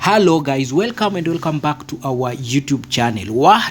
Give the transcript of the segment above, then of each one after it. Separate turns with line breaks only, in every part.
Hello guys, welcome back to our YouTube channel.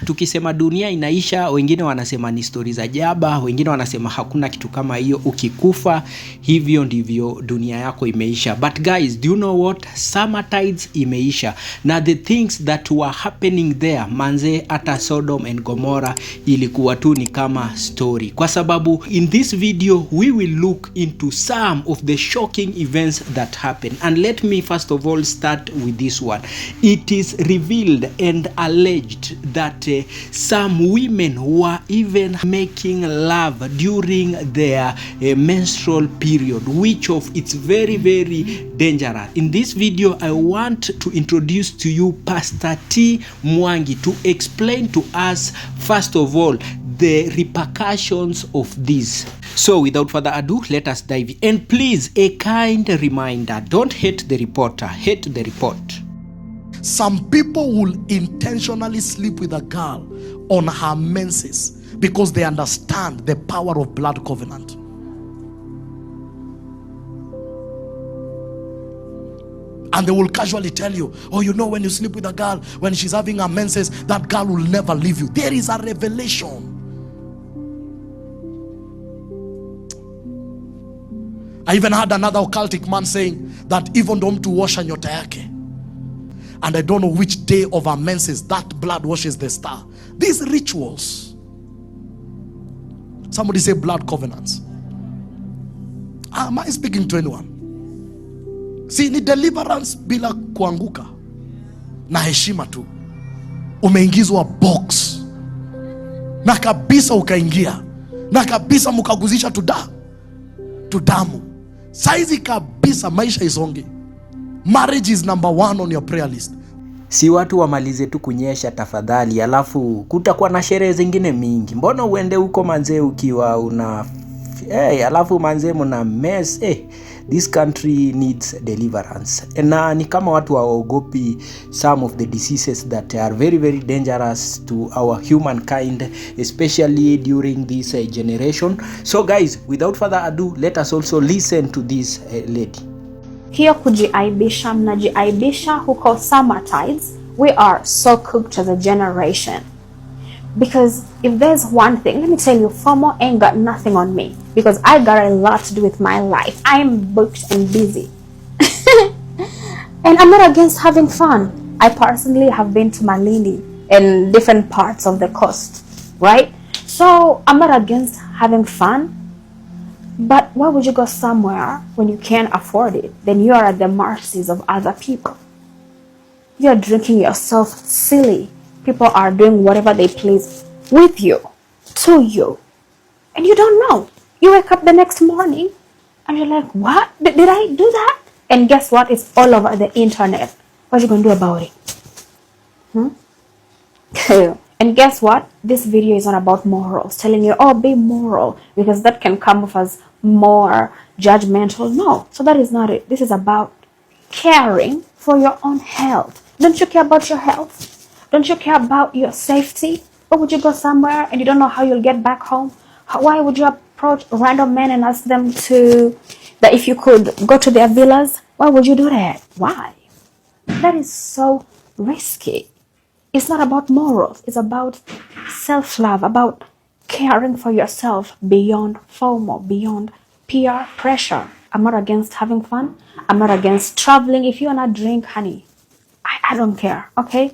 Tukisema dunia inaisha, wengine wanasema ni stories za jaba, wengine wanasema hakuna kitu kama hiyo, ukikufa hivyo ndivyo dunia yako imeisha. But guys, do you know what? Summer tides imeisha. Na the things that were happening there, manze ata Sodom and Gomorrah ilikuwa tu ni kama story. Kwa sababu in this video we will look into some of the shocking events that happened. And let me first of all start with this one. It is revealed and alleged that some women were even making love during their menstrual period, which of it's very dangerous. In this video I want to introduce to you Pastor T. Mwangi to explain to us first of all the repercussions of this. So without further ado, let us dive in. And please, a kind reminder, don't hate the reporter, hate the report.
Some people will intentionally sleep with a girl on her menses because they understand the power of blood covenant. And they will casually tell you, oh, you know, when you sleep with a girl, when she's having her menses, that girl will never leave you. There is a revelation. I even had another occultic man saying that even though to wash nyota yake, and I don't know which day of our menses that blood washes the star. These rituals. Somebody say blood covenants. Am I speaking to anyone? See, ni deliverance bila kuanguka na heshima tu. Umeingizwa box na kabisa ukaingia na kabisa mukaguzisha tu damu. Saizi kabisa maisha isonge. Marriage is number 1 on your prayer list.
Si watu wamalize tu kunyesha tafadhali, alafu kutakuwa na sherehe zingine mingi. Mbona uende huko manze ukiwa una alafu manze mna mess. This country needs deliverance. Na ni kama watu waogopi some of the diseases that are very dangerous to our humankind, especially during this generation. So guys, without further ado, let us also listen to this lady.
Hiyo kujiaibisha, mnajiaibisha huko summer tides. We are so cooked as a generation. Because if there's one thing, let me tell you, FOMO ain't got nothing on me. Because I got a lot to do with my life. I'm booked and busy. And I'm not against having fun. I personally have been to Malindi and different parts of the coast, right? So I'm not against having fun. But why would you go somewhere when you can't afford it? Then you are at the mercies of other people. You're drinking yourself silly. People are doing whatever they please with you, to you. And you don't know. You wake up the next morning and you're like, what? Did I do that? And guess what? It's all over the internet. What are you going to do about it? And guess what? This video is not about morals, telling you, oh, be moral, because that can come off as more judgmental. No, so that is not it. This is about caring for your own health. Don't you care about your health? Don't you care about your safety? Or would you go somewhere and you don't know how you'll get back home? Why would you approach random men and ask them that if you could go to their villas? Why would you do that? Why? That is so risky. It's not about morals. It's about self-love, about caring for yourself beyond FOMO, beyond peer pressure. I'm not against having fun. I'm not against traveling. If you want to drink, honey, I don't care, okay?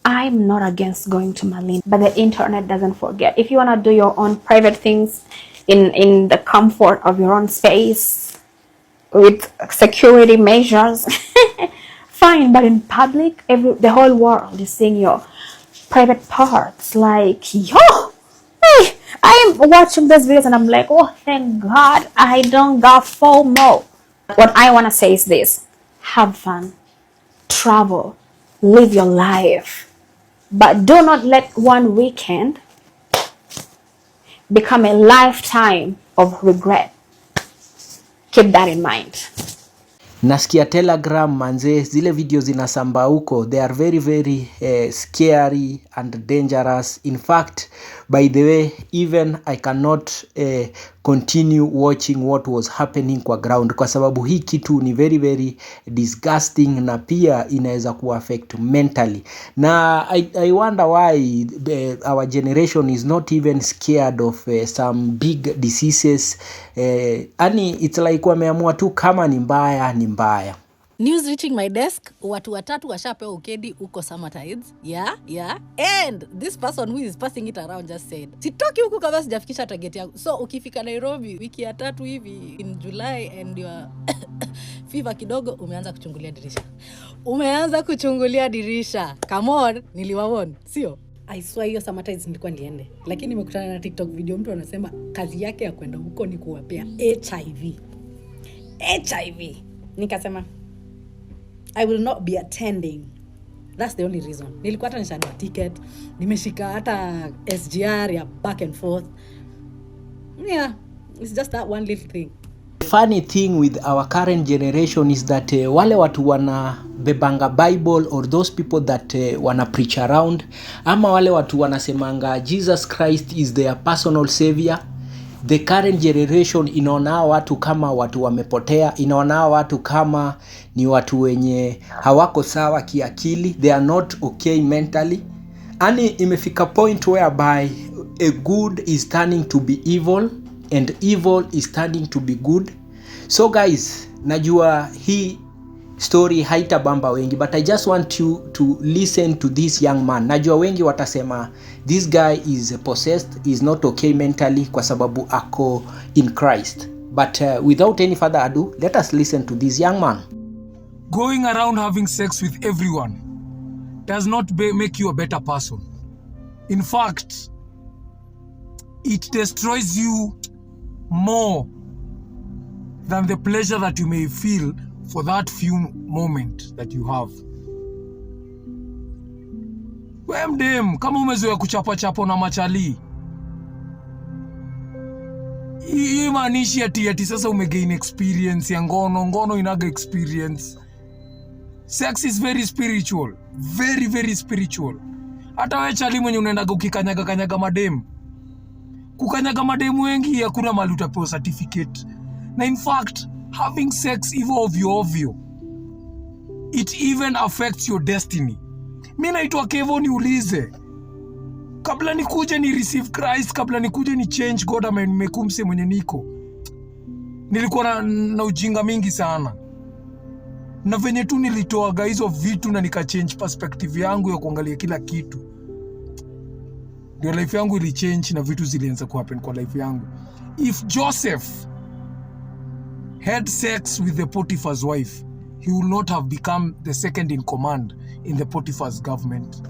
I'm not against going to Malindi, but the internet doesn't forget. If you want to do your own private things in the comfort of your own space with security measures, fine, but in public, the whole world is seeing your private parts. Like, I'm watching these videos and I'm like, oh, thank God I don't got FOMO. What I want to say is this: have fun, travel, live your life, but do not let one weekend become a lifetime of regret. Keep that in mind.
Nasikia Telegram manze, zile video zinasamba huko, they are very scary and dangerous. In fact, by the way, even I cannot continue watching what was happening kwa ground, kwa sababu hii kitu ni very very disgusting na pia inaweza kuaffect mentally. Na I wonder why our generation is not even scared of some big diseases. Ani it's like wameamua tu kama ni mbaya ni mbaya.
News reaching my desk, watu watatu washapewa ukedi uko Summertides. Yeah. And this person who is passing it around just said, sitoki huku kama sijafikisha target yangu. So ukifika Nairobi wiki ya 3 hivi in July and your fever kidogo, umeanza kuchungulia dirisha. Come on, niliwaona, sio? I swear hiyo Summertides nilikuwa niende. Lakini nimekutana na TikTok video mtu anasema kazi yake ya kwenda huko ni kuwapea HIV. Nikasema I will not be attending. That's the only reason. Nilikuwa hata nishanunua ticket, nimeshika hata SGR ya back and forth. Yeah, it's just that one little thing.
The funny thing with our current generation is that wale watu wana bebanga Bible or those people that wana preach around, ama wale watu wanasemanga Jesus Christ is their personal savior, the current generation inaona watu kama watu wamepotea, inaona watu kama ni watu wenye hawako sawa kiakili, they are not okay mentally. Ani imefika point whereby a good is turning to be evil and evil is turning to be good. So guys, najua hii story haitabamba wengi, but I just want you to listen to this young man. Najua wengi watasema this guy is possessed, is not okay mentally kwa sababu ako in Christ. But without any further ado, let us listen to this young man.
Going around having sex with everyone does not make you a better person. In fact, it destroys you more than the pleasure that you may feel for that few moment that you have. We mdem, kama umezoea kuchapa na machali, hii maanishi ati sasa umegain experience ya ngono inaga experience. Sex is very spiritual, very very spiritual. Hata wewe chali mwenye unaendaga ukikanyaga madem, kukanyaga mademu wengi hakuna mali utapewa certificate. Na in fact, having sex even ovyo, it even affects your destiny. Mimi naitwa Kevo, niulize, kabla nikuje ni receive Christ, kabla nikuje ni change God amekumse mwenye niko, nilikuwa na ujinga mingi sana. Na venye tu nilitoaga hizo vitu na nika change perspective yangu ya kuangalia kila kitu, ndio life yangu ili change na vitu zilianza kuhappen kwa life yangu. If Joseph had sex with the Potiphar's wife, he would not have become the second in command in the Potiphar's government.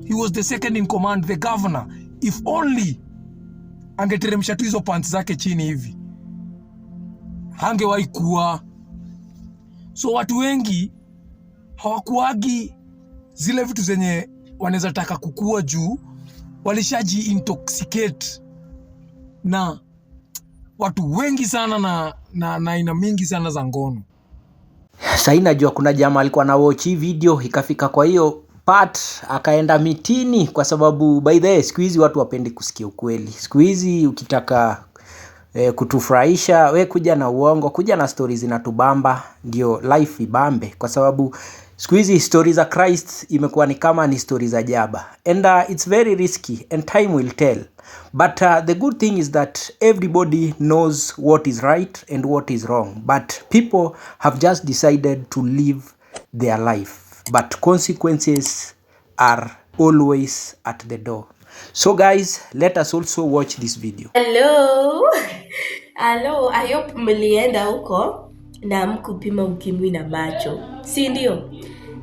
He was the second in command, the governor. If only angeteremsha tu hizo pants zake chini hivi, hangewahi kuwa. So watu wengi hawakuagi zile vitu zenye wanaweza taka kukua juu walishaji intoxicate na watu wengi sana na aina mingi sana za ngono.
Sasa najua kuna jamaa alikuwa na watch hii video ikafika kwa hiyo part akaenda mitini, kwa sababu by the way siku hizi watu wapendi kusikia ukweli. Siku hizi ukitaka kutufurahisha, we kuja na uongo, kuja na stories zinatubamba ndio life ibambe, kwa sababu siku hizi stories za Christ imekuwa ni kama ni stories za jaba, and it's very risky and time will tell. But the good thing is that everybody knows what is right and what is wrong, but people have just decided to live their life, but consequences are always at the door. So guys, let us also watch this video.
Hello, I hope mlienda huko na mkupima ukimwi na macho, si ndio?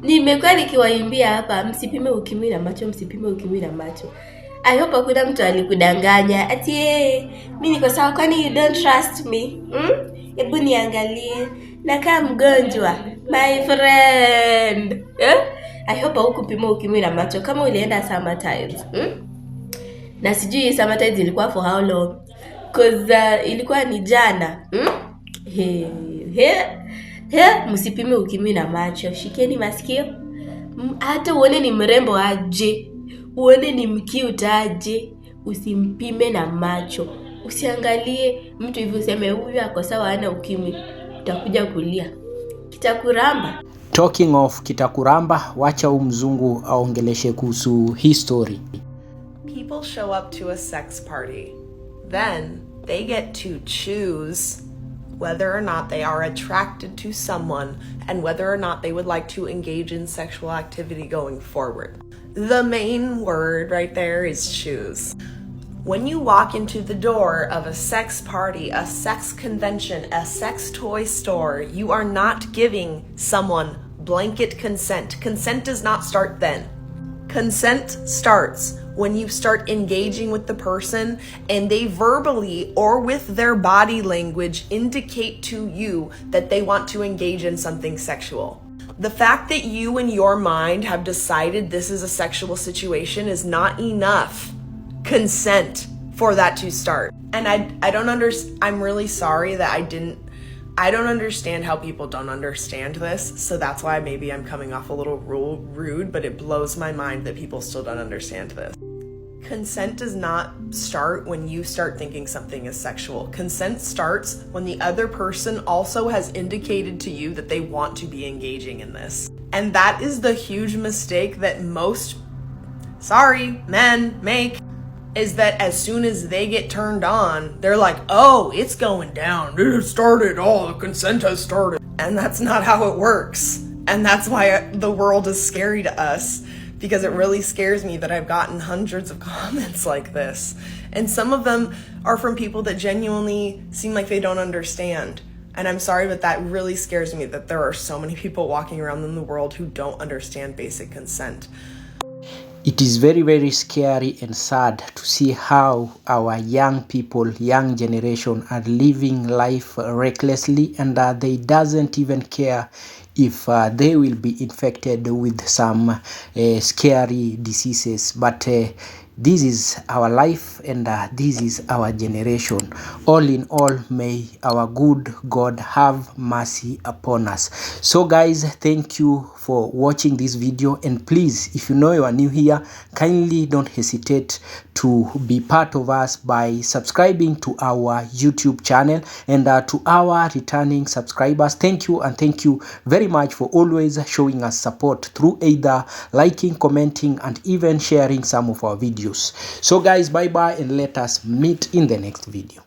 Nimekuwa nikiwaimbia hapa, msipime ukimwi na macho, msipime ukimwi na macho. I hope hakuna mtu alikudanganya ati mimi niko sawa, kwani you don't trust me? Hebu niangalie nakaa mgonjwa my friend. I hope hukupima ukimwi na macho kama ulienda Summertides. Na sijui Summertides ilikuwa for how long, cause ilikuwa ni jana. Msipime ukimwi na macho, shikeni masikio. Hata uone ni mrembo aje, uone ni mcute aje, usimpime na macho. Usiangalie mtu hivyo useme huyu ako sawa hana ukimwi, utakuja kulia. Kitakuramba.
Talking of kitakuramba, wacha mzungu aongeleshe kuhusu history.
People show up to a sex party. Then they get to choose whether or not they are attracted to someone and whether or not they would like to engage in sexual activity going forward. The main word right there is choose. When you walk into the door of a sex party, a sex convention, a sex toy store, you are not giving someone blanket consent. Consent does not start then. Consent starts when you start engaging with the person and they verbally or with their body language indicate to you that they want to engage in something sexual. The fact that you in your mind have decided this is a sexual situation is not enough consent for that to start. And I don't understand. I'm really sorry that I don't understand how people don't understand this. So that's why maybe I'm coming off a little rude, but it blows my mind that people still don't understand this. Consent does not start when you start thinking something is sexual. Consent starts when the other person also has indicated to you that they want to be engaging in this. And that is the huge mistake that most, men make, is that as soon as they get turned on, they're like, oh, it's going down. It started. Oh, the consent has started. And that's not how it works. And that's why the world is scary to us, because it really scares me that I've gotten hundreds of comments like this. And some of them are from people that genuinely seem like they don't understand. And I'm sorry, but that really scares me that there are so many people walking around in the world who don't understand basic consent.
It is very, very scary and sad to see how our young people, young generation are living life recklessly, and they doesn't even care if they will be infected with some scary diseases. But this is our life, and this is our generation. All in all, may our good God have mercy upon us. So guys, thank you for watching this video, and please, if you know you are new here, kindly don't hesitate to be part of us by subscribing to our YouTube channel. And to our returning subscribers, thank you, and thank you very much for always showing us support through either liking, commenting, and even sharing some of our videos. So guys, bye bye, and let us meet in the next video.